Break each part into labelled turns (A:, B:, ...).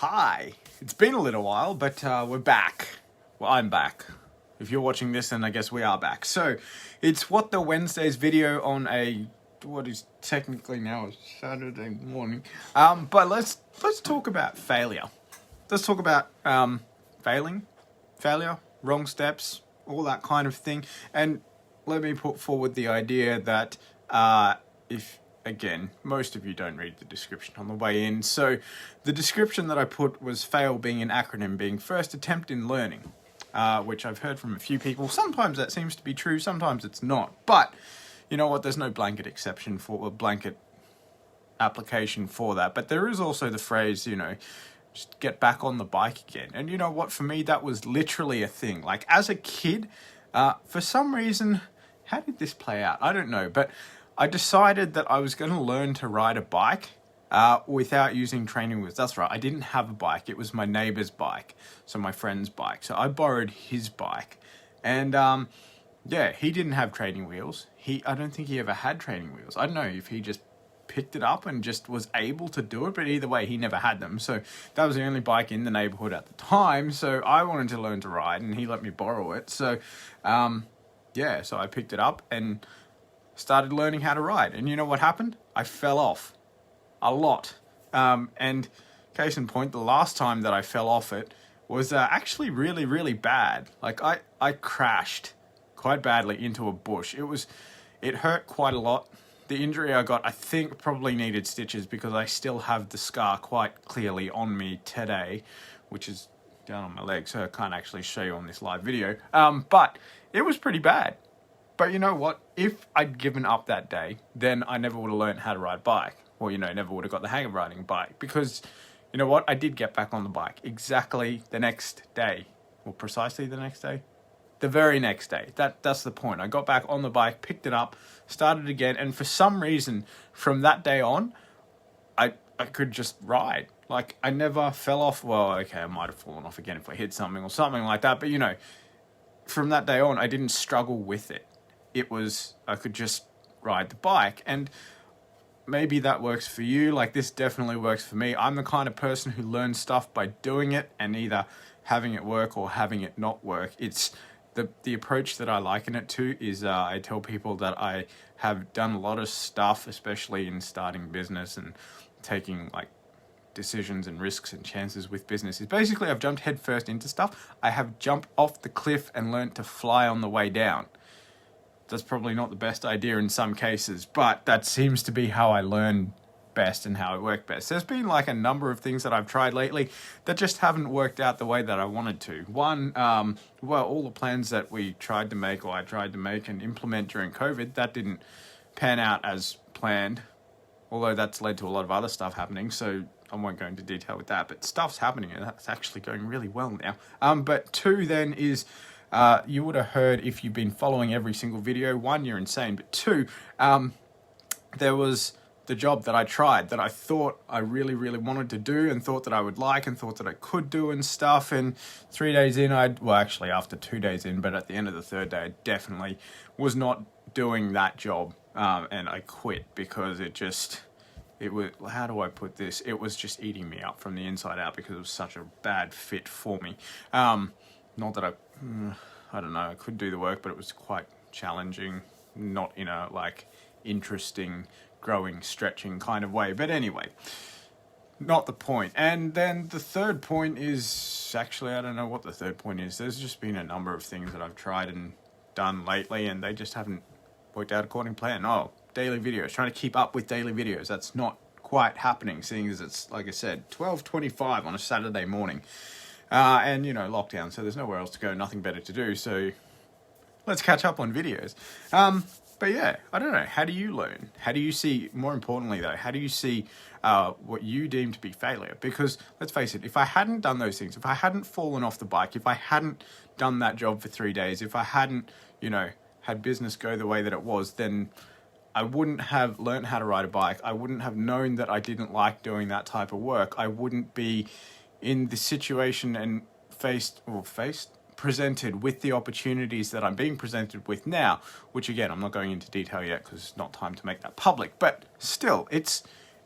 A: Hi, it's been a little while, but we're back. Well, I'm back. If you're watching this, then I guess we are back. So, it's What the Wednesday's video on what is technically now a Saturday morning. But let's talk about failure. Let's talk about failure, wrong steps, all that kind of thing. And let me put forward the idea that if again, most of you don't read the description on the way in. So the description that I put was FAIL being an acronym, being first attempt in learning, which I've heard from a few people. Sometimes that seems to be true, sometimes it's not. But you know what? There's no blanket exception for a blanket application for that. But there is also the phrase, just get back on the bike again. And you know what? For me, that was literally a thing. Like as a kid, for some reason, how did this play out? I don't know, but I decided that I was going to learn to ride a bike without using training wheels. That's right, I didn't have a bike. It was my neighbor's bike, so my friend's bike. So I borrowed his bike. And yeah, he didn't have training wheels. I don't think he ever had training wheels. I don't know if he just picked it up and just was able to do it, but either way, he never had them. So that was the only bike in the neighborhood at the time. So I wanted to learn to ride, and he let me borrow it. So yeah, so I picked it up and started learning how to ride. And you know what happened? I fell off a lot. And case in point, the last time that I fell off it was actually really, really bad. Like I crashed quite badly into a bush. It hurt quite a lot. The injury I got, I think, probably needed stitches because I still have the scar quite clearly on me today, which is down on my leg, so I can't actually show you on this live video. But it was pretty bad. But you know what? If I'd given up that day, then I never would have learned how to ride a bike. Or, never would have got the hang of riding a bike. Because, you know what? I did get back on the bike exactly the next day. Or precisely the next day. The very next day. That's the point. I got back on the bike, picked it up, started again. And for some reason, from that day on, I could just ride. Like, I never fell off. Well, okay, I might have fallen off again if I hit something or something like that. But, from that day on, I didn't struggle with it. I could just ride the bike. And maybe that works for you. Like, this definitely works for me. I'm the kind of person who learns stuff by doing it and either having it work or having it not work. It's the approach that I liken it to is I tell people that I have done a lot of stuff, especially in starting business and taking like decisions and risks and chances with business. Is basically I've jumped headfirst into stuff. I have jumped off the cliff and learned to fly on the way down. That's probably not the best idea in some cases, but that seems to be how I learn best and how I work best. There's been like a number of things that I've tried lately that just haven't worked out the way that I wanted to. One, all the plans that I tried to make and implement during COVID, that didn't pan out as planned, although that's led to a lot of other stuff happening, so I won't go into detail with that, but stuff's happening and that's actually going really well now. But two then is, you would have heard if you've been following every single video. One, you're insane. But two, there was the job that I tried that I thought I really, really wanted to do and thought that I would like and thought that I could do and stuff. And 3 days in, actually after 2 days in, but at the end of the third day, I definitely was not doing that job. And I quit because it was, how do I put this? It was just eating me up from the inside out because it was such a bad fit for me. Not that I don't know, I could do the work, but it was quite challenging, not in a interesting, growing, stretching kind of way. But anyway, not the point. And then the third point is, actually, I don't know what the third point is. There's just been a number of things that I've tried and done lately, and they just haven't worked out according to plan. Daily videos, trying to keep up with daily videos. That's not quite happening, seeing as it's, like I said, 12:25 on a Saturday morning. And, lockdown, so there's nowhere else to go, nothing better to do, so let's catch up on videos. But yeah, I don't know, how do you learn? How do you see, more importantly though, how do you see what you deem to be failure? Because, let's face it, if I hadn't done those things, if I hadn't fallen off the bike, if I hadn't done that job for 3 days, if I hadn't, had business go the way that it was, then I wouldn't have learned how to ride a bike. I wouldn't have known that I didn't like doing that type of work. I wouldn't be in the situation and presented with the opportunities that I'm being presented with now, which again, I'm not going into detail yet because it's not time to make that public, but still, it's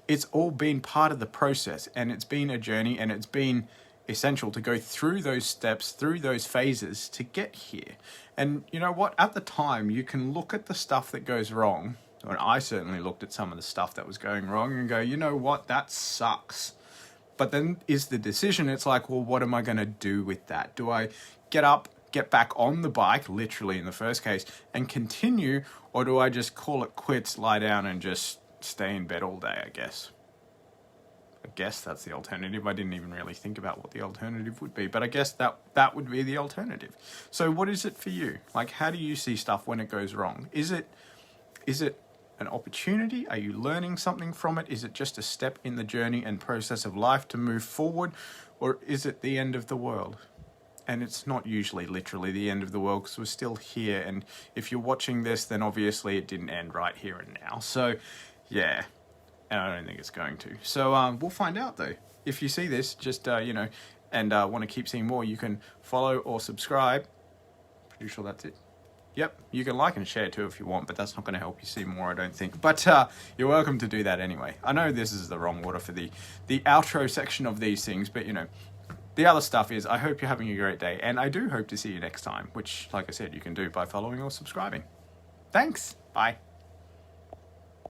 A: it's all been part of the process, and it's been a journey, and it's been essential to go through those steps, through those phases to get here. And you know what? At the time, you can look at the stuff that goes wrong, and I certainly looked at some of the stuff that was going wrong and go, you know what? That sucks. But then is the decision, it's like, well, what am I going to do with that? Do I get up, get back on the bike, literally in the first case, and continue, or do I just call it quits, lie down, and just stay in bed all day, I guess? I guess that's the alternative. I didn't even really think about what the alternative would be, but I guess that would be the alternative. So what is it for you? Like, how do you see stuff when it goes wrong? Is it an opportunity? Are you learning something from it? Is it just a step in the journey and process of life to move forward? Or is it the end of the world? And it's not usually literally the end of the world, because we're still here. And if you're watching this, then obviously it didn't end right here and now. So yeah, and I don't think it's going to. So we'll find out though. If you see this, just, and want to keep seeing more, you can follow or subscribe. Pretty sure that's it. Yep, you can like and share too if you want, but that's not going to help you see more, I don't think. But you're welcome to do that anyway. I know this is the wrong order for the outro section of these things, but the other stuff is, I hope you're having a great day, and I do hope to see you next time, which, like I said, you can do by following or subscribing. Thanks. Bye.